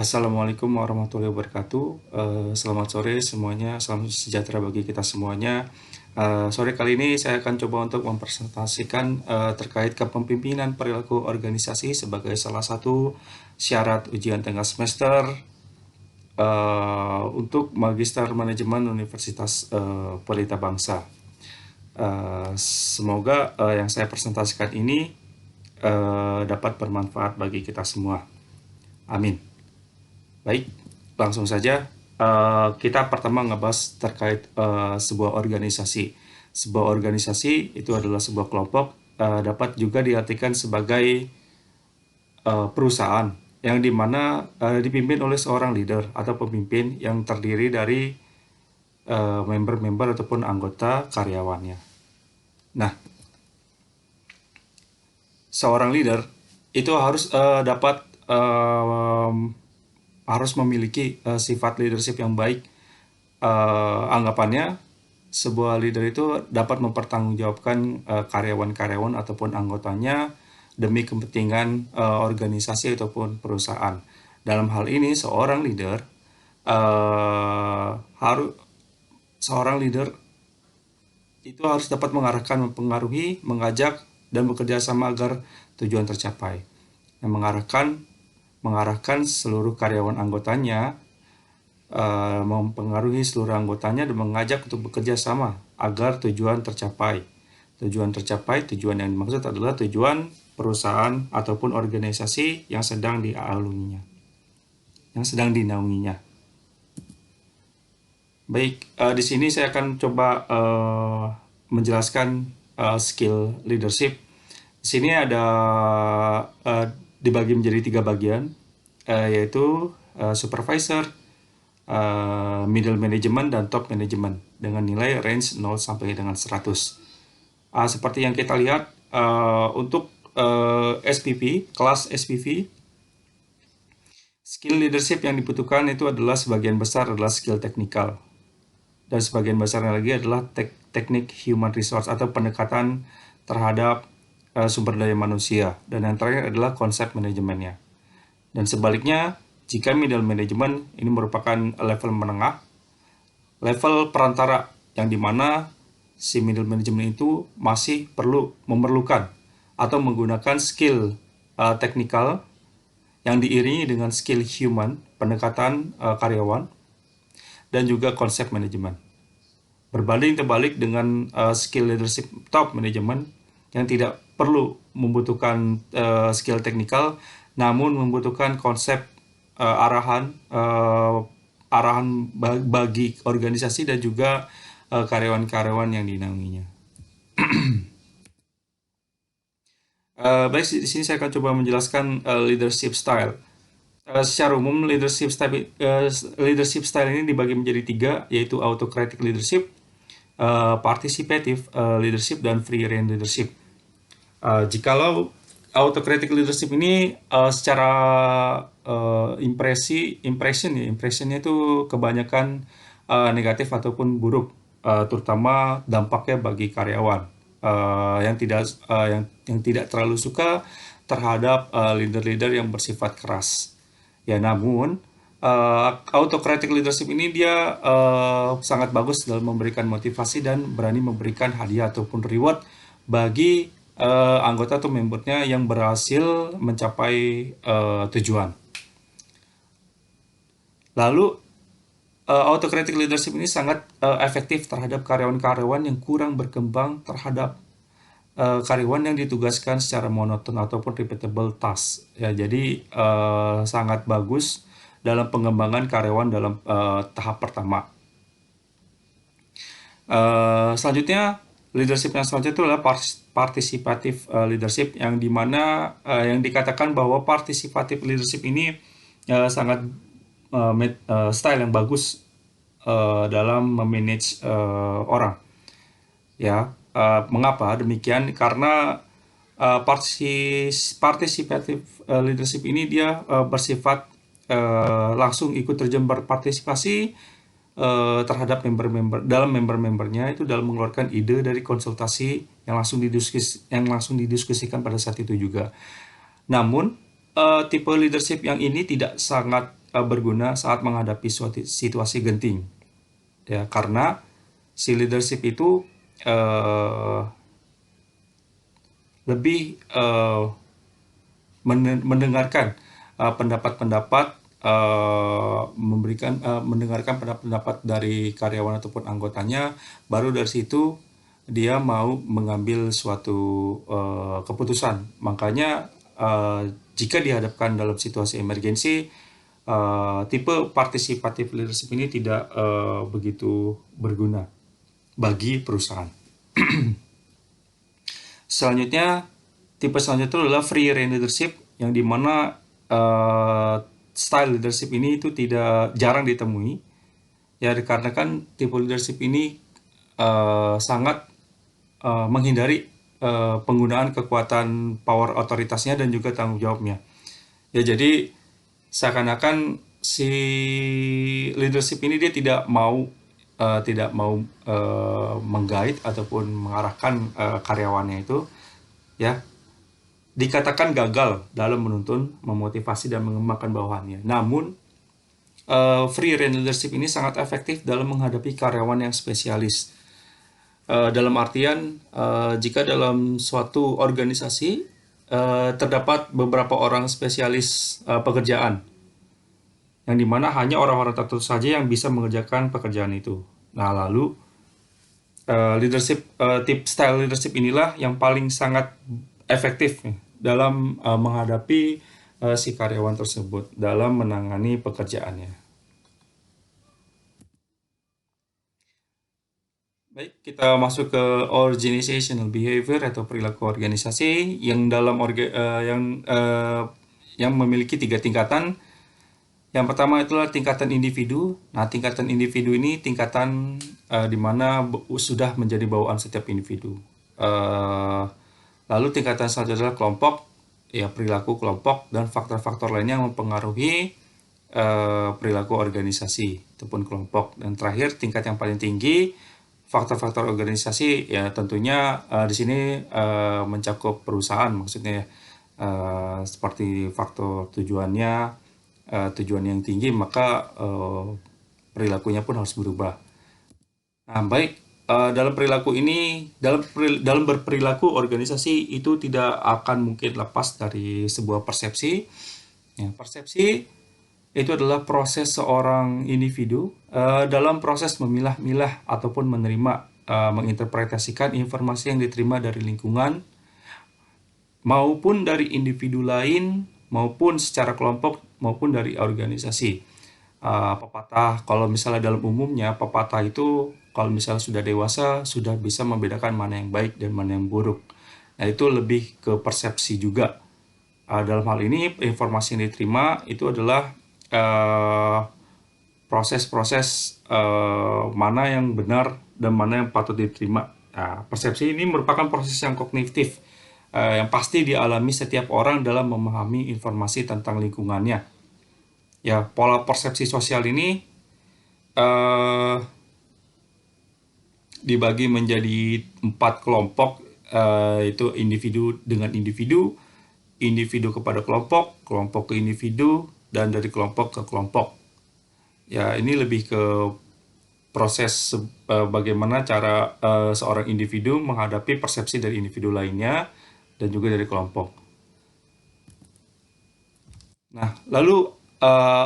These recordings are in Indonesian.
Assalamualaikum warahmatullahi wabarakatuh. Selamat sore semuanya, salam sejahtera bagi kita semuanya. Sore kali ini saya akan coba untuk mempresentasikan terkait kepemimpinan perilaku organisasi sebagai salah satu syarat ujian tengah semester untuk Magister Manajemen Universitas Pelita Bangsa. Semoga yang saya presentasikan ini dapat bermanfaat bagi kita semua. Amin. Baik, langsung saja. Kita pertama ngebahas terkait sebuah organisasi. Sebuah organisasi itu adalah sebuah kelompok, dapat juga diartikan sebagai perusahaan yang dimana dipimpin oleh seorang leader atau pemimpin yang terdiri dari member-member ataupun anggota karyawannya. Nah, seorang leader itu harus dapat harus memiliki sifat leadership yang baik. Anggapannya sebuah leader itu dapat mempertanggungjawabkan karyawan-karyawan ataupun anggotanya demi kepentingan organisasi ataupun perusahaan. Dalam hal ini seorang leader itu harus dapat mengarahkan, mempengaruhi, mengajak, dan bekerja sama agar tujuan tercapai. Yang mengarahkan seluruh karyawan anggotanya, mempengaruhi seluruh anggotanya dan mengajak untuk bekerja sama agar tujuan tercapai. Tujuan yang dimaksud adalah tujuan perusahaan ataupun organisasi yang sedang dinaunginya. Baik, di sini saya akan coba menjelaskan skill leadership. Di sini ada dibagi menjadi 3 bagian, yaitu supervisor, middle management, dan top management dengan nilai range 0 sampai dengan 100. Seperti yang kita lihat untuk SPV, kelas SPV, skill leadership yang dibutuhkan itu adalah sebagian besar adalah skill teknikal. Dan sebagian besarnya lagi adalah teknik human resource atau pendekatan terhadap sumber daya manusia. Dan yang terakhir adalah konsep manajemennya. Dan sebaliknya, jika middle management ini merupakan level menengah, level perantara yang dimana si middle management itu masih memerlukan atau menggunakan skill teknikal yang diiringi dengan skill human, pendekatan karyawan, dan juga konsep manajemen. Berbanding terbalik dengan skill leadership top management yang tidak perlu membutuhkan skill teknikal, namun membutuhkan konsep arahan bagi organisasi dan juga karyawan-karyawan yang dinaunginya. Baik, di sini saya akan coba menjelaskan leadership style. Secara umum leadership style ini dibagi menjadi 3, yaitu autocratic leadership, participative leadership, dan free rein leadership. Jikalau autocratic leadership ini secara impressionnya itu kebanyakan negatif ataupun buruk, terutama dampaknya bagi karyawan yang tidak terlalu suka terhadap leader-leader yang bersifat keras. Ya, namun autocratic leadership ini dia sangat bagus dalam memberikan motivasi dan berani memberikan hadiah ataupun reward bagi anggota atau membernya yang berhasil mencapai tujuan. Lalu autocratic leadership ini sangat efektif terhadap karyawan-karyawan yang kurang berkembang terhadap karyawan yang ditugaskan secara monoton ataupun repeatable task. Ya, jadi sangat bagus dalam pengembangan karyawan dalam tahap pertama. Selanjutnya, leadership yang selanjutnya itu adalah participative leadership, yang dimana yang dikatakan bahwa participative leadership ini sangat style yang bagus dalam memanage orang. Ya, mengapa demikian? Karena participative leadership ini dia bersifat langsung ikut terjun berpartisipasi terhadap member-membernya itu dalam mengeluarkan ide dari konsultasi yang langsung didiskusikan pada saat itu juga. Namun tipe leadership yang ini tidak sangat berguna saat menghadapi suatu situasi genting. Ya, karena si leadership itu lebih mendengarkan pendapat-pendapat, mendengarkan pendapat-pendapat dari karyawan ataupun anggotanya, baru dari situ dia mau mengambil suatu keputusan. Makanya jika dihadapkan dalam situasi emergensi, tipe partisipatif leadership ini tidak begitu berguna bagi perusahaan. Selanjutnya, tipe selanjutnya adalah free reign leadership, yang dimana style leadership ini itu jarang ditemui. Ya, dikarenakan tipe leadership ini sangat menghindari penggunaan kekuatan power otoritasnya dan juga tanggung jawabnya. Ya, jadi seakan-akan si leadership ini dia tidak mau menggait ataupun mengarahkan karyawannya itu, ya, dikatakan gagal dalam menuntun, memotivasi dan mengembangkan bawahannya. Namun free reign leadership ini sangat efektif dalam menghadapi karyawan yang spesialis. Dalam artian jika dalam suatu organisasi terdapat beberapa orang spesialis pekerjaan, yang dimana hanya orang-orang tertentu saja yang bisa mengerjakan pekerjaan itu. Nah, lalu style leadership inilah yang paling sangat efektif dalam menghadapi si karyawan tersebut dalam menangani pekerjaannya. Baik, kita masuk ke organizational behavior atau perilaku organisasi yang yang memiliki 3 tingkatan. Yang pertama itulah tingkatan individu. Nah, tingkatan individu ini tingkatan di mana sudah menjadi bawaan setiap individu. Lalu tingkatan selanjutnya adalah kelompok, ya, perilaku kelompok dan faktor-faktor lainnya yang mempengaruhi perilaku organisasi ataupun kelompok. Dan terakhir, tingkat yang paling tinggi, faktor-faktor organisasi, ya tentunya di sini mencakup perusahaan, maksudnya seperti faktor tujuannya, tujuan yang tinggi, maka perilakunya pun harus berubah. Nah, baik, dalam perilaku ini, dalam berperilaku organisasi itu tidak akan mungkin lepas dari sebuah persepsi. Ya, persepsi itu adalah proses seorang individu dalam proses memilah-milah ataupun menerima, menginterpretasikan informasi yang diterima dari lingkungan maupun dari individu lain, maupun secara kelompok, maupun dari organisasi. Pepatah, kalau misalnya dalam umumnya, pepatah itu kalau misalnya sudah dewasa, sudah bisa membedakan mana yang baik dan mana yang buruk. Nah, itu lebih ke persepsi juga. Dalam hal ini, informasi yang diterima itu adalah proses-proses mana yang benar dan mana yang patut diterima. Nah, persepsi ini merupakan proses yang kognitif yang pasti dialami setiap orang dalam memahami informasi tentang lingkungannya. Ya, pola persepsi sosial ini dibagi menjadi 4 kelompok, yaitu individu dengan individu, individu kepada kelompok, kelompok ke individu, dan dari kelompok ke kelompok. Ya, ini lebih ke proses bagaimana cara seorang individu menghadapi persepsi dari individu lainnya dan juga dari kelompok. Nah, lalu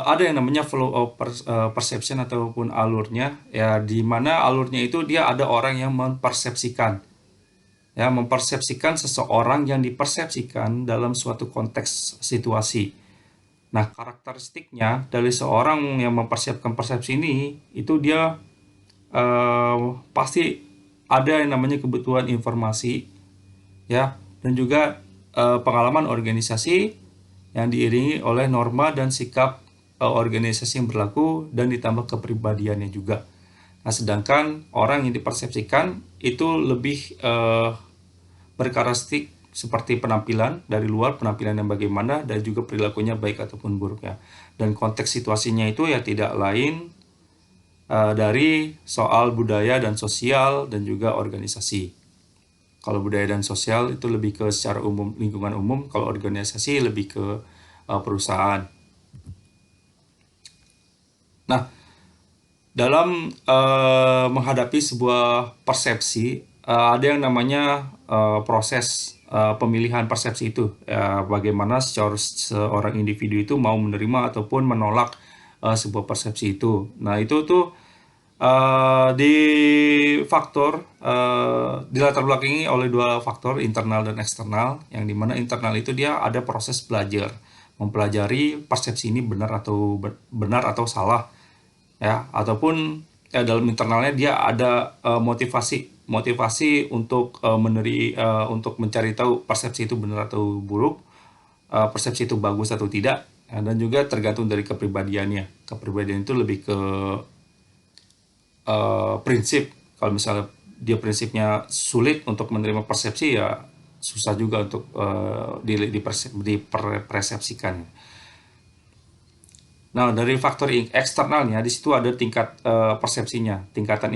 ada yang namanya flow of perception ataupun alurnya, ya, di mana alurnya itu dia ada orang yang mempersepsikan, ya, mempersepsikan seseorang yang dipersepsikan dalam suatu konteks situasi. Nah, karakteristiknya dari seorang yang mempersiapkan persepsi ini itu dia pasti ada yang namanya kebutuhan informasi, ya, dan juga pengalaman organisasi yang diiringi oleh norma dan sikap organisasi yang berlaku dan ditambah kepribadiannya juga. Nah, sedangkan orang yang dipersepsikan itu lebih berkarakteristik seperti penampilan dari luar, penampilan yang bagaimana, dan juga perilakunya baik ataupun buruk, ya. Dan konteks situasinya itu ya tidak lain dari soal budaya dan sosial dan juga organisasi. Kalau budaya dan sosial itu lebih ke secara umum, lingkungan umum. Kalau organisasi lebih ke perusahaan. Nah, dalam menghadapi sebuah persepsi, ada yang namanya proses pemilihan persepsi itu. Bagaimana seorang individu itu mau menerima ataupun menolak sebuah persepsi itu. Nah, itu tuh di faktor dilatar belakangi oleh dua faktor, internal dan eksternal, yang dimana internal itu dia ada proses belajar, mempelajari persepsi ini benar atau salah, ya, ataupun ya, dalam internalnya dia ada motivasi untuk untuk mencari tahu persepsi itu benar atau buruk, persepsi itu bagus atau tidak, ya, dan juga tergantung dari kepribadiannya. Kepribadian itu lebih ke prinsip. Kalau misalnya dia prinsipnya sulit untuk menerima persepsi, ya susah juga untuk dipersepsikan. Nah, dari faktor eksternalnya di situ ada tingkat persepsinya, tingkatan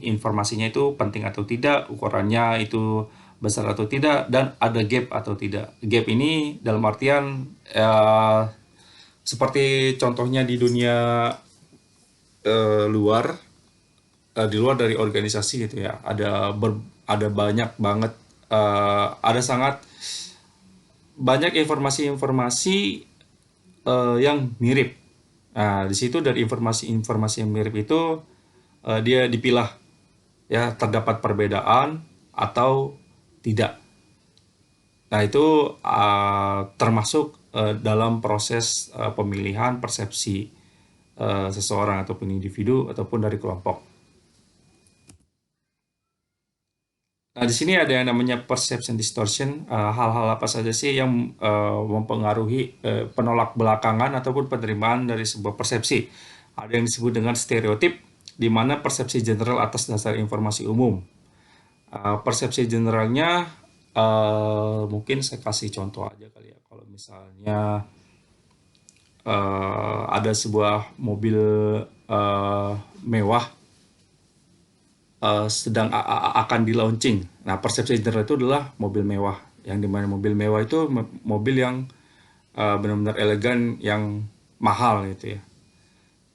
informasinya itu penting atau tidak, ukurannya itu besar atau tidak, dan ada gap atau tidak. Gap ini dalam artian seperti contohnya di dunia luar, di luar dari organisasi gitu ya, ada banyak banget, ada sangat banyak informasi-informasi yang mirip. Nah, di situ dari informasi-informasi yang mirip itu dia dipilah, ya, terdapat perbedaan atau tidak. Nah, itu termasuk dalam proses pemilihan persepsi seseorang ataupun individu ataupun dari kelompok. Nah, di sini ada yang namanya perception distortion. Hal-hal apa saja sih yang mempengaruhi penolak belakangan ataupun penerimaan dari sebuah persepsi? Ada yang disebut dengan stereotip, di mana persepsi general atas dasar informasi umum. Persepsi generalnya, mungkin saya kasih contoh aja kali ya. Kalau misalnya ada sebuah mobil mewah sedang akan di launching. Nah, persepsi general itu adalah mobil mewah, yang dimana mobil mewah itu mobil yang benar-benar elegan, yang mahal gitu ya.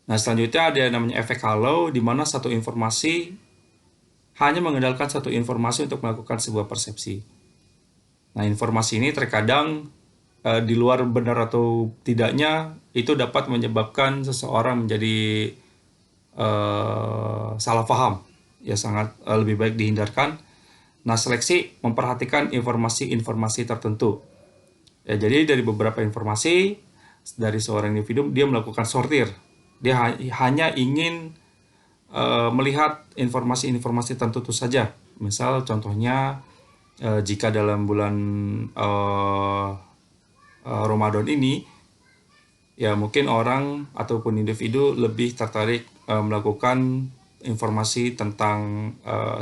Nah, selanjutnya ada yang namanya efek halo, di mana satu informasi hanya mengandalkan satu informasi untuk melakukan sebuah persepsi. Nah, informasi ini terkadang di luar benar atau tidaknya itu dapat menyebabkan seseorang menjadi salah paham, ya sangat lebih baik dihindarkan. Nah, seleksi memperhatikan informasi-informasi tertentu. Ya, jadi dari beberapa informasi dari seorang individu dia melakukan sortir. Dia hanya ingin melihat informasi-informasi tertentu saja. Misal contohnya jika dalam bulan Ramadan ini, ya mungkin orang ataupun individu lebih tertarik melakukan informasi tentang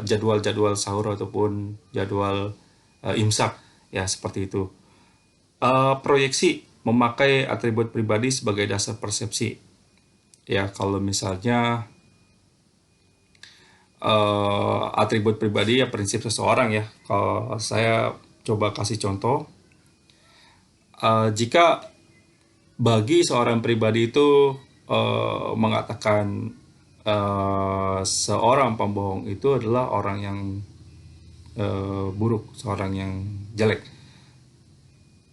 jadwal-jadwal sahur ataupun jadwal imsak, ya seperti itu. Proyeksi memakai atribut pribadi sebagai dasar persepsi. Ya, kalau misalnya atribut pribadi ya prinsip seseorang ya. Kalau saya coba kasih contoh, jika bagi seorang pribadi itu mengatakan seorang pembohong itu adalah orang yang buruk, seorang yang jelek.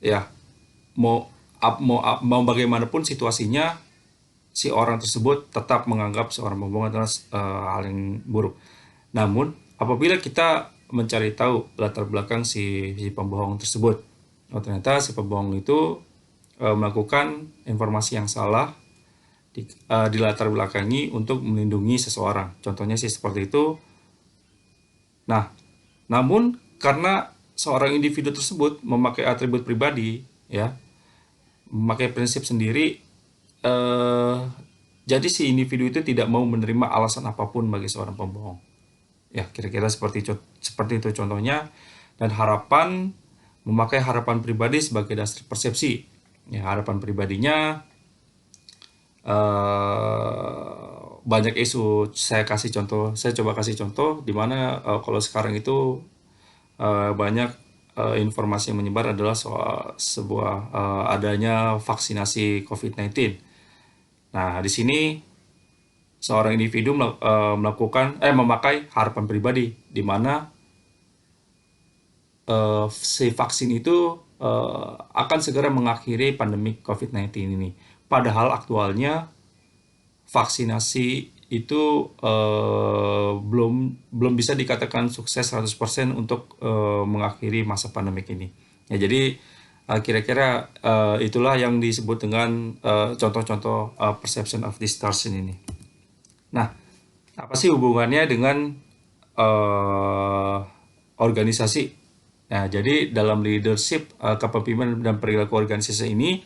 Ya, mau bagaimanapun situasinya, si orang tersebut tetap menganggap seorang pembohong adalah hal yang buruk. Namun, apabila kita mencari tahu latar belakang si pembohong tersebut, ternyata si pembohong itu melakukan informasi yang salah, di latar belakangi untuk melindungi seseorang. Contohnya sih seperti itu. Nah, namun karena seorang individu tersebut memakai atribut pribadi, ya, memakai prinsip sendiri, jadi si individu itu tidak mau menerima alasan apapun bagi seorang pembohong. Ya, kira-kira seperti itu contohnya. Dan memakai harapan pribadi sebagai dasar persepsi. Ya, harapan pribadinya banyak isu. Saya coba kasih contoh di mana kalau sekarang itu banyak informasi yang menyebar adalah soal adanya vaksinasi COVID-19. Nah, di sini seorang individu memakai harapan pribadi, di mana si vaksin itu akan segera mengakhiri pandemi COVID-19 ini. Padahal aktualnya vaksinasi itu belum belum bisa dikatakan sukses 100% untuk mengakhiri masa pandemik ini. Ya, jadi kira-kira itulah yang disebut dengan contoh-contoh perception of distortion ini. Nah, apa sih hubungannya dengan organisasi? Nah, jadi dalam leadership, kepemimpinan dan perilaku organisasi ini,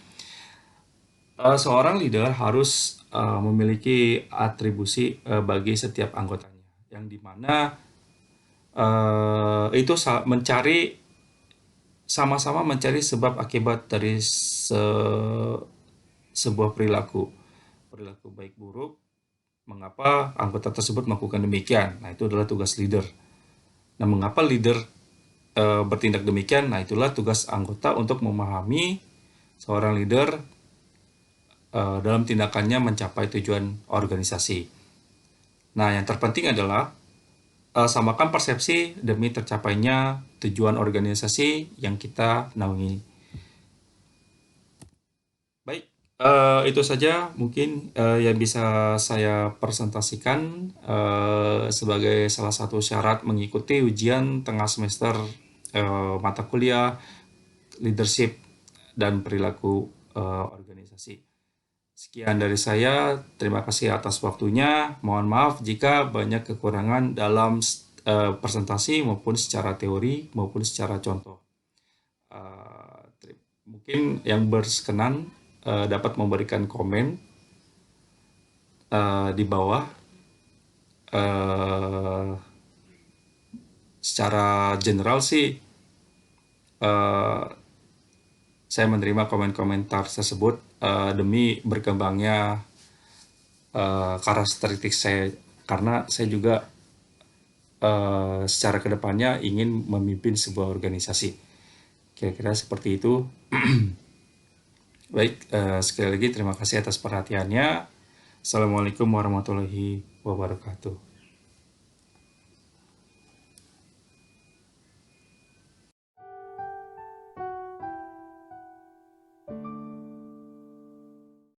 seorang leader harus memiliki atribusi bagi setiap anggotanya, yang dimana itu sama-sama mencari sebab akibat dari sebuah perilaku, perilaku baik buruk, mengapa anggota tersebut melakukan demikian. Nah, itu adalah tugas leader. Nah, mengapa leader bertindak demikian? Nah, itulah tugas anggota untuk memahami seorang leader dalam tindakannya mencapai tujuan organisasi. Nah, yang terpenting adalah samakan persepsi demi tercapainya tujuan organisasi yang kita naungi. Baik, itu saja mungkin yang bisa saya presentasikan sebagai salah satu syarat mengikuti ujian tengah semester mata kuliah leadership dan perilaku organisasi. Sekian dari saya, terima kasih atas waktunya. Mohon maaf jika banyak kekurangan dalam presentasi maupun secara teori maupun secara contoh. Mungkin yang berkenan dapat memberikan komen di bawah. Secara general sih saya menerima komen-komentar tersebut demi berkembangnya karakteristik saya, karena saya juga secara kedepannya ingin memimpin sebuah organisasi. Kira-kira seperti itu. Baik, sekali lagi terima kasih atas perhatiannya. Assalamualaikum warahmatullahi wabarakatuh.